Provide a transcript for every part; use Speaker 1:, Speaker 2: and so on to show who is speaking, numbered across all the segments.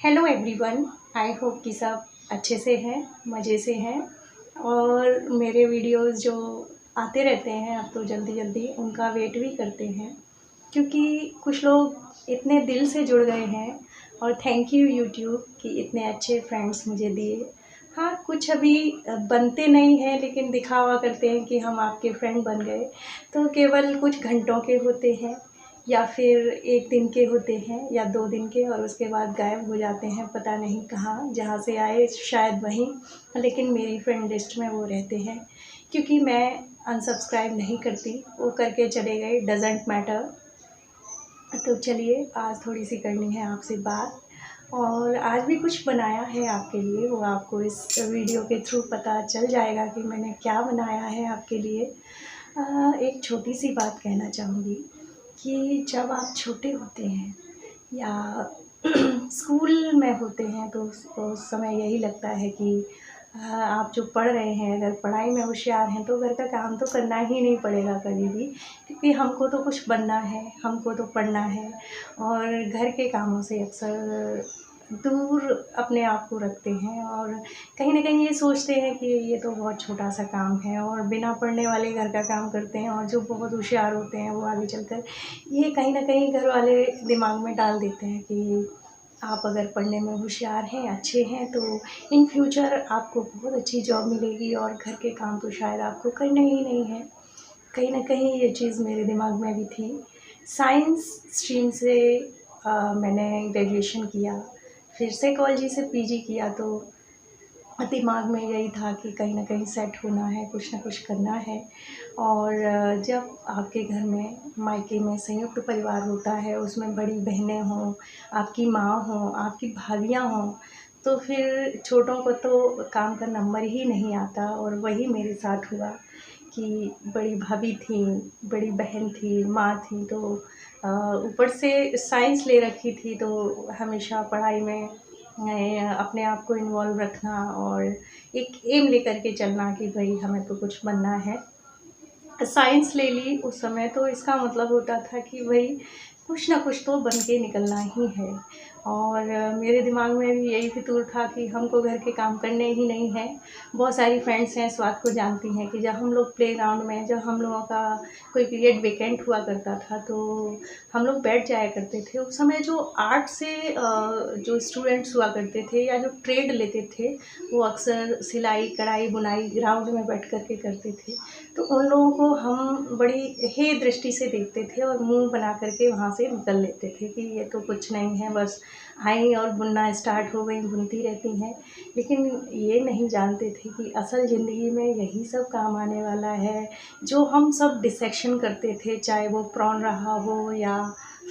Speaker 1: Hello everyone, I hope कि सब अच्छे से हैं, मज़े से हैं। और मेरे वीडियोस जो आते रहते हैं अब तो जल्दी जल्दी उनका वेट भी करते हैं, क्योंकि कुछ लोग इतने दिल से जुड़ गए हैं। और थैंक यू यूट्यूब कि इतने अच्छे फ्रेंड्स मुझे दिए। हाँ, कुछ अभी बनते नहीं हैं लेकिन दिखावा करते हैं कि हम आपके फ्रेंड बन गए, तो केवल कुछ घंटों के होते हैं या फिर 1 दिन के होते हैं या 2 दिन के, और उसके बाद गायब हो जाते हैं, पता नहीं कहाँ, जहाँ से आए शायद वहीं। लेकिन मेरी फ्रेंड लिस्ट में वो रहते हैं, क्योंकि मैं अनसब्सक्राइब नहीं करती, वो करके चले गए, डज़न्ट मैटर। तो चलिए, आज थोड़ी सी करनी है आपसे बात, और आज भी कुछ बनाया है आपके लिए, वो आपको इस वीडियो के थ्रू पता चल जाएगा कि मैंने क्या बनाया है आपके लिए। एक छोटी सी बात कहना चाहूँगी कि जब आप छोटे होते हैं या स्कूल में होते हैं तो उस समय यही लगता है कि आप जो पढ़ रहे हैं, अगर पढ़ाई में होशियार हैं तो घर का काम तो करना ही नहीं पड़ेगा कभी भी, क्योंकि हमको तो कुछ बनना है, हमको तो पढ़ना है। और घर के कामों से अक्सर दूर अपने आप को रखते हैं, और कहीं न कहीं ये सोचते हैं कि ये तो बहुत छोटा-सा काम है, और बिना पढ़ने वाले घर का काम करते हैं, और जो बहुत होशियार होते हैं वो आगे चलकर ये कहीं न कहीं घर वाले दिमाग में डाल देते हैं कि आप अगर पढ़ने में होशियार हैं, अच्छे हैं, तो इन फ्यूचर आपको बहुत अच्छी जॉब मिलेगी, और घर के काम तो शायद आपको करने ही नहीं हैं। कहीं न कहीं ये चीज़ मेरे दिमाग में भी थी। साइंस स्ट्रीम से मैंने ग्रेजुएशन किया, फिर साइकोलॉजी से पीजी किया, तो दिमाग में यही था कि कहीं न कहीं सेट होना है, कुछ न कुछ करना है। और जब आपके घर में मायके में संयुक्त परिवार होता है, उसमें बड़ी बहनें हों, आपकी माँ हो, आपकी भाभियाँ हों, तो फिर छोटों को तो काम का नंबर ही नहीं आता, और वही मेरे साथ हुआ कि बड़ी भाभी थीं, बड़ी बहन थी, माँ थी, तो ऊपर से साइंस ले रखी थी, तो हमेशा पढ़ाई में अपने आप को इन्वॉल्व रखना, और एक एम लेकर के चलना कि भई हमें तो कुछ बनना है। साइंस ले ली उस समय, तो इसका मतलब होता था कि भई कुछ ना कुछ तो बन के निकलना ही है। और मेरे दिमाग में भी यही फितूर था कि हमको घर के काम करने ही नहीं हैं। बहुत सारी फ्रेंड्स हैं, इस बात को जानती हैं कि जब हम लोग प्लेग्राउंड में, जब हम लोगों का कोई पीरियड वेकेंट हुआ करता था, तो हम लोग बैठ जाया करते थे। उस समय जो आर्ट से जो स्टूडेंट्स हुआ करते थे या जो ट्रेड लेते थे, वो अक्सर सिलाई, कढ़ाई, बुनाई ग्राउंड में बैठ कर के करते थे। तो उन लोगों को हम बड़ी हे दृष्टि से देखते थे, और मुँह बना कर के वहाँ से निकल लेते थे कि ये तो कुछ नहीं है, बस आई और बुनना स्टार्ट हो गई, बुनती रहती हैं। लेकिन ये नहीं जानते थे कि असल ज़िंदगी में यही सब काम आने वाला है। जो हम सब डिसेक्शन करते थे, चाहे वो प्रॉन रहा हो या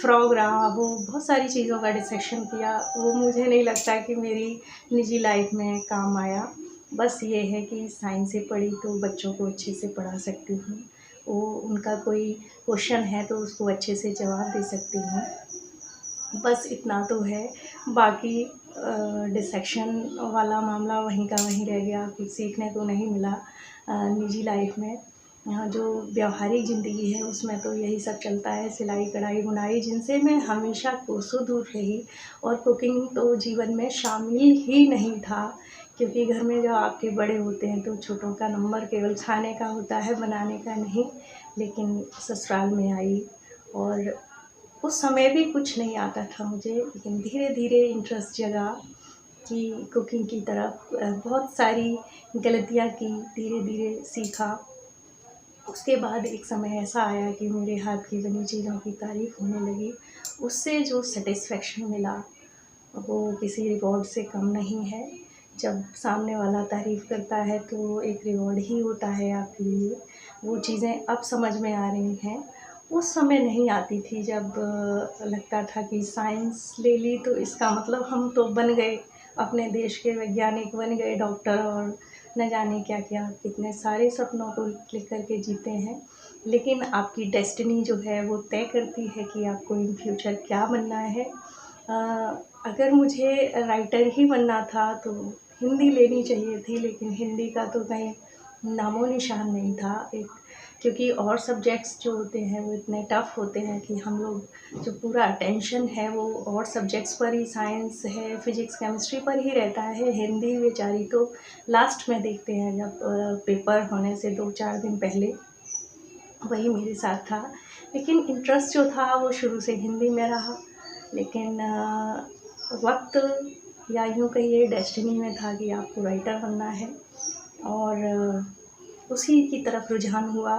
Speaker 1: फ्रॉग रहा हो, बहुत सारी चीज़ों का डिसेक्शन किया, वो मुझे नहीं लगता कि मेरी निजी लाइफ में काम आया। बस ये है कि साइंस से पढ़ी तो बच्चों को अच्छे से पढ़ा सकती हूँ। वो उनका कोई क्वेश्चन है तो उसको अच्छे से जवाब दे सकती हूँ। बस इतना तो है, बाकी डिसेक्शन वाला मामला वहीं का वहीं रह गया, कुछ सीखने को नहीं मिला निजी लाइफ में। जो व्यावहारिक ज़िंदगी है उसमें तो यही सब चलता है, सिलाई, कढ़ाई, बुनाई, जिनसे मैं हमेशा कोसों दूर रही। और कुकिंग तो जीवन में शामिल ही नहीं था, क्योंकि घर में जब आपके बड़े होते हैं तो छोटों का नंबर केवल खाने का होता है, बनाने का नहीं। लेकिन ससुराल में आई, और उस समय भी कुछ नहीं आता था मुझे, लेकिन धीरे-धीरे इंटरेस्ट जगा कि कुकिंग की तरफ। बहुत सारी गलतियाँ की, धीरे-धीरे सीखा। उसके बाद एक समय ऐसा आया कि मेरे हाथ की बनी चीज़ों की तारीफ़ होने लगी। उससे जो सैटिस्फैक्शन मिला, वो किसी रिवॉर्ड से कम नहीं है। जब सामने वाला तारीफ़ करता है तो एक रिवॉर्ड ही होता है आपके लिए। वो चीज़ें अब समझ में आ रही हैं, उस समय नहीं आती थी, जब लगता था कि साइंस ले ली तो इसका मतलब हम तो बन गए, अपने देश के वैज्ञानिक बन गए, डॉक्टर, और न जाने क्या-क्या, कितने सारे सपनों को लेकर के जीते हैं। लेकिन आपकी डेस्टिनी जो है वो तय करती है कि आपको इन फ्यूचर क्या बनना है। अ, अगर मुझे राइटर ही बनना था तो हिंदी लेनी चाहिए थी, लेकिन हिंदी का तो कहीं नामो-निशान नहीं था। एक क्योंकि और सब्जेक्ट्स जो होते हैं वो इतने टफ़ होते हैं कि हम लोग जो पूरा अटेंशन है वो और सब्जेक्ट्स पर ही, साइंस है, फिज़िक्स, केमिस्ट्री पर ही रहता है। हिंदी बेचारी तो लास्ट में देखते हैं, जब पेपर होने से 2-4 दिन पहले। वही मेरे साथ था, लेकिन इंटरेस्ट जो था वो शुरू से हिंदी में रहा। लेकिन वक्त या यूँ कहिए डेस्टिनी में था कि आपको राइटर बनना है, और उसी की तरफ रुझान हुआ।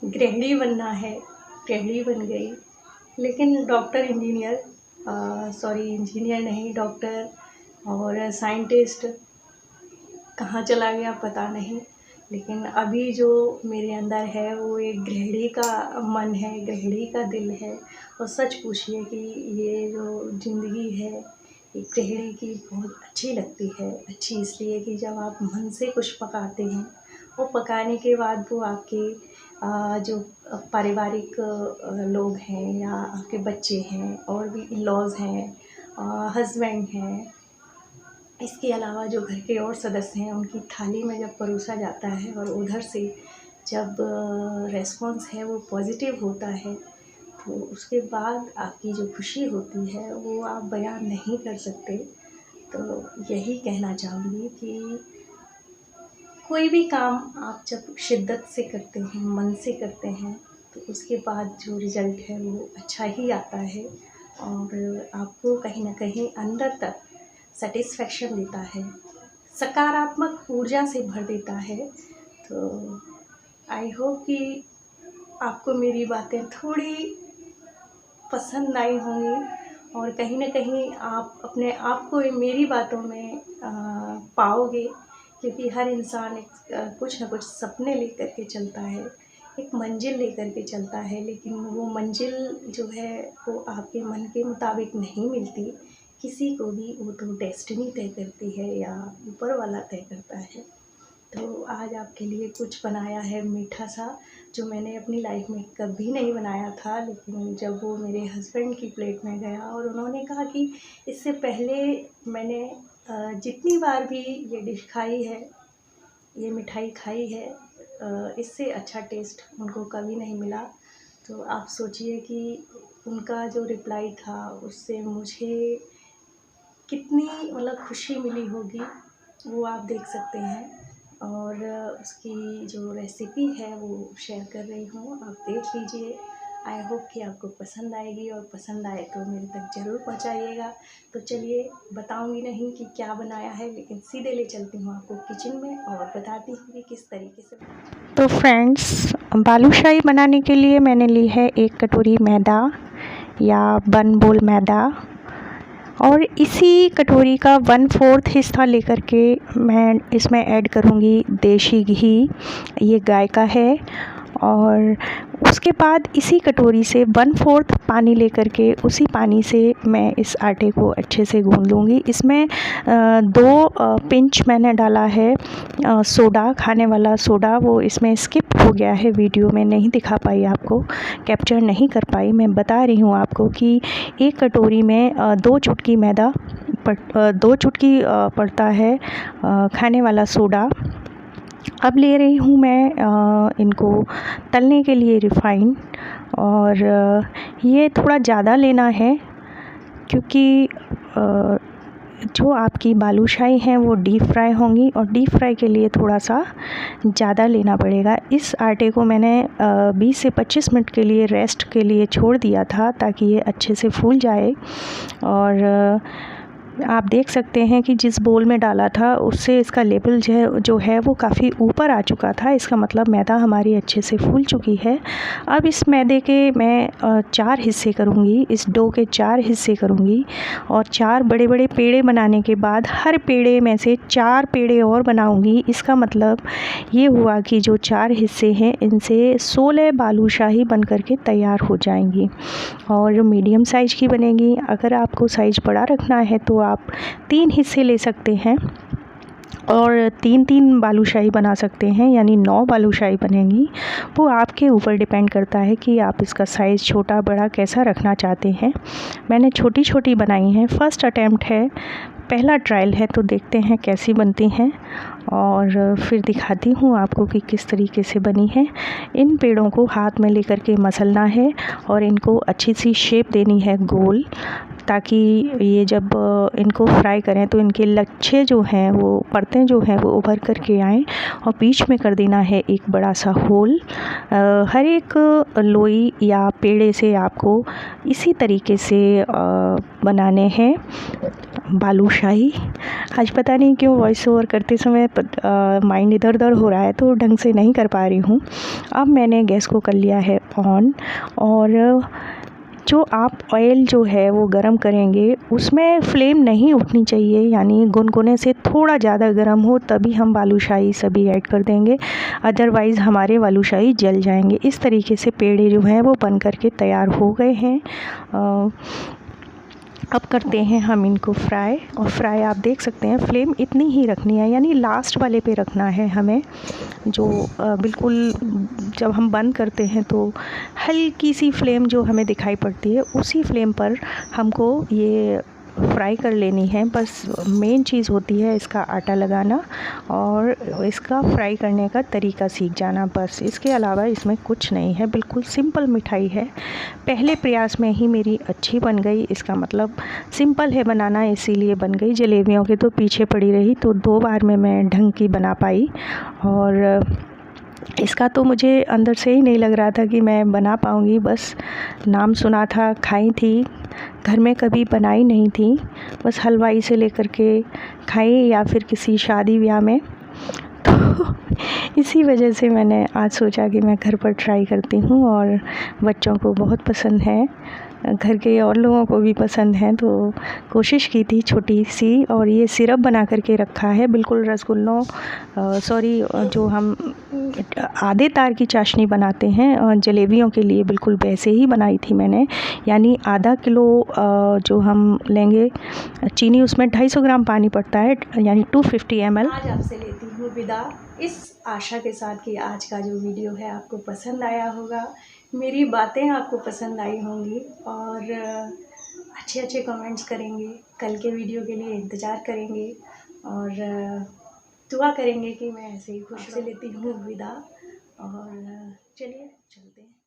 Speaker 1: गृहिणी बनना है, गृहिणी बन गई, लेकिन डॉक्टर इंजीनियर इंजीनियर नहीं, डॉक्टर और साइंटिस्ट कहाँ चला गया पता नहीं। लेकिन अभी जो मेरे अंदर है वो एक गृहिणी का मन है, गृहिणी का दिल है। और सच पूछिए कि ये जो ज़िंदगी है ये गृहिणी की बहुत अच्छी लगती है। अच्छी इसलिए कि जब आप मन से कुछ पकाते हैं, वो पकाने के बाद वो आपके जो पारिवारिक लोग हैं या आपके बच्चे हैं और भी इन-लॉज़ हैं, हस्बैंड हैं, इसके अलावा जो घर के और सदस्य हैं, उनकी थाली में जब परोसा जाता है और उधर से जब रेस्पॉन्स है वो पॉजिटिव होता है, तो उसके बाद आपकी जो खुशी होती है वो आप बयान नहीं कर सकते। तो यही कहना चाहूँगी कि कोई भी काम आप जब शिद्दत से करते हैं, मन से करते हैं, तो उसके बाद जो रिज़ल्ट है वो अच्छा ही आता है और आपको कहीं न कहीं अंदर तक सेटिस्फेक्शन देता है, सकारात्मक ऊर्जा से भर देता है। तो आई होप कि आपको मेरी बातें थोड़ी पसंद आई होंगी और कहीं न कहीं आप अपने आप को मेरी बातों में पाओगे, क्योंकि हर इंसान एक कुछ न कुछ सपने लेकर के चलता है, एक मंजिल लेकर के चलता है, लेकिन वो मंजिल जो है वो आपके मन के मुताबिक नहीं मिलती। किसी को भी वो तो डेस्टिनी तय करती है या ऊपर वाला तय करता है। तो आज आपके लिए कुछ बनाया है मीठा सा, जो मैंने अपनी लाइफ में कभी नहीं बनाया था, लेकिन जब वो मेरे हस्बैंड की प्लेट में गया और उन्होंने कहा कि इससे पहले मैंने जितनी बार भी ये डिश खाई है, ये मिठाई खाई है, इससे अच्छा टेस्ट उनको कभी नहीं मिला। तो आप सोचिए कि उनका जो रिप्लाई था उससे मुझे कितनी मतलब खुशी मिली होगी, वो आप देख सकते हैं। और उसकी जो रेसिपी है वो शेयर कर रही हूँ, आप देख लीजिए। आई होप कि आपको पसंद आएगी, और पसंद आए तो मेरे तक ज़रूर पहुँचाइएगा। तो चलिए, बताऊँगी नहीं कि क्या बनाया है, लेकिन सीधे ले चलती हूँ आपको किचन में और बताती हूँ कि किस तरीके से।
Speaker 2: तो फ्रेंड्स, बालूशाही बनाने के लिए मैंने ली है 1 कटोरी मैदा या 1 बोल मैदा, और इसी कटोरी का 1/4 हिस्सा लेकर के मैं इसमें ऐड करूँगी देशी घी, ये गाय का है। और उसके बाद इसी कटोरी से 1/4 पानी लेकर के उसी पानी से मैं इस आटे को अच्छे से गूँध लूँगी। इसमें 2 पिंच मैंने डाला है सोडा, खाने वाला सोडा, वो इसमें स्किप हो गया है, वीडियो में नहीं दिखा पाई, आपको कैप्चर नहीं कर पाई। मैं बता रही हूँ आपको कि 1 कटोरी में 2 चुटकी मैदा 2 चुटकी पड़ता है खाने वाला सोडा। अब ले रही हूँ मैं इनको तलने के लिए रिफ़ाइन, और ये थोड़ा ज़्यादा लेना है, क्योंकि जो आपकी बालूशाही हैं वो डीप फ्राई होंगी, और डीप फ्राई के लिए थोड़ा सा ज़्यादा लेना पड़ेगा। इस आटे को मैंने 20 से 25 मिनट के लिए रेस्ट के लिए छोड़ दिया था, ताकि ये अच्छे से फूल जाए। और आप देख सकते हैं कि जिस बोल में डाला था उससे इसका लेवल जो है वो काफ़ी ऊपर आ चुका था। इसका मतलब मैदा हमारी अच्छे से फूल चुकी है। अब इस मैदे के मैं 4 हिस्से करूँगी, इस डो के 4 हिस्से करूँगी, और 4 बड़े बड़े पेड़े बनाने के बाद हर पेड़े में से 4 पेड़े और बनाऊँगी। इसका मतलब ये हुआ कि जो 4 हिस्से हैं इनसे 16 बालूशाही बन कर के तैयार हो जाएंगी, और जो मीडियम साइज़ की बनेगी। अगर आपको साइज़ बड़ा रखना है तो आप 3 हिस्से ले सकते हैं और 3-3 बालूशाही बना सकते हैं, यानी 9 बालूशाही बनेंगी। वो आपके ऊपर डिपेंड करता है कि आप इसका साइज़ छोटा बड़ा कैसा रखना चाहते हैं। मैंने छोटी छोटी बनाई हैं, फर्स्ट अटेम्प्ट है, पहला ट्रायल है, तो देखते हैं कैसी बनती हैं और फिर दिखाती हूँ आपको कि किस तरीके से बनी है। इन पेड़ों को हाथ में लेकर के मसलना है और इनको अच्छी सी शेप देनी है गोल, ताकि ये जब इनको फ्राई करें तो इनके लच्छे जो हैं, वो परतें जो हैं वो उभर कर के आएँ। और बीच में कर देना है एक बड़ा सा होल। हर एक लोई या पेड़े से आपको इसी तरीके से बनाने हैं बालूशाही। आज पता नहीं क्यों वॉइस ओवर करते समय माइंड इधर उधर हो रहा है, तो ढंग से नहीं कर पा रही हूँ। अब मैंने गैस को कर लिया है ऑन, और जो आप ऑयल जो है वो गरम करेंगे उसमें फ्लेम नहीं उठनी चाहिए, यानी गुनगुने से थोड़ा ज़्यादा गरम हो तभी हम बालूशाही सभी ऐड कर देंगे, अदरवाइज़ हमारे बालूशाही जल जाएंगे। इस तरीके से पेड़े जो हैं वो बन करके तैयार हो गए हैं। अब करते हैं हम इनको फ्राई, और फ्राई आप देख सकते हैं फ्लेम इतनी ही रखनी है, यानी लास्ट वाले पे रखना है हमें। जो बिल्कुल जब हम बंद करते हैं तो हल्की सी फ्लेम जो हमें दिखाई पड़ती है उसी फ्लेम पर हमको ये फ्राई कर लेनी है। बस मेन चीज़ होती है इसका आटा लगाना और इसका फ्राई करने का तरीका सीख जाना, बस। इसके अलावा इसमें कुछ नहीं है, बिल्कुल सिंपल मिठाई है। पहले प्रयास में ही मेरी अच्छी बन गई, इसका मतलब सिंपल है बनाना, इसीलिए बन गई। जलेबियों के तो पीछे पड़ी रही, तो 2 बार में मैं ढंग की बना पाई। और इसका तो मुझे अंदर से ही नहीं लग रहा था कि मैं बना पाऊँगी, बस नाम सुना था, खाई थी, घर में कभी बनाई नहीं थी, बस हलवाई से लेकर के खाई या फिर किसी शादी ब्याह में। तो इसी वजह से मैंने आज सोचा कि मैं घर पर ट्राई करती हूँ, और बच्चों को बहुत पसंद है, घर के और लोगों को भी पसंद है, तो कोशिश की थी छोटी सी। और ये सिरप बना करके रखा है, बिल्कुल रसगुल्लों जो हम आधे तार की चाशनी बनाते हैं और जलेबियों के लिए, बिल्कुल वैसे ही बनाई थी मैंने। यानी आधा किलो जो हम लेंगे चीनी, उसमें 250 ग्राम पानी पड़ता है, यानी 250 ml।
Speaker 1: आज आपसे लेती हूँ विदा, इस आशा के साथ कि आज का जो वीडियो है आपको पसंद आया होगा, मेरी बातें आपको पसंद आई होंगी, और अच्छे अच्छे कमेंट्स करेंगे। कल के वीडियो के लिए इंतज़ार करेंगे और दुआ करेंगे कि मैं ऐसे ही खुश से लेती हूँ विदा। और चलिए चलते हैं।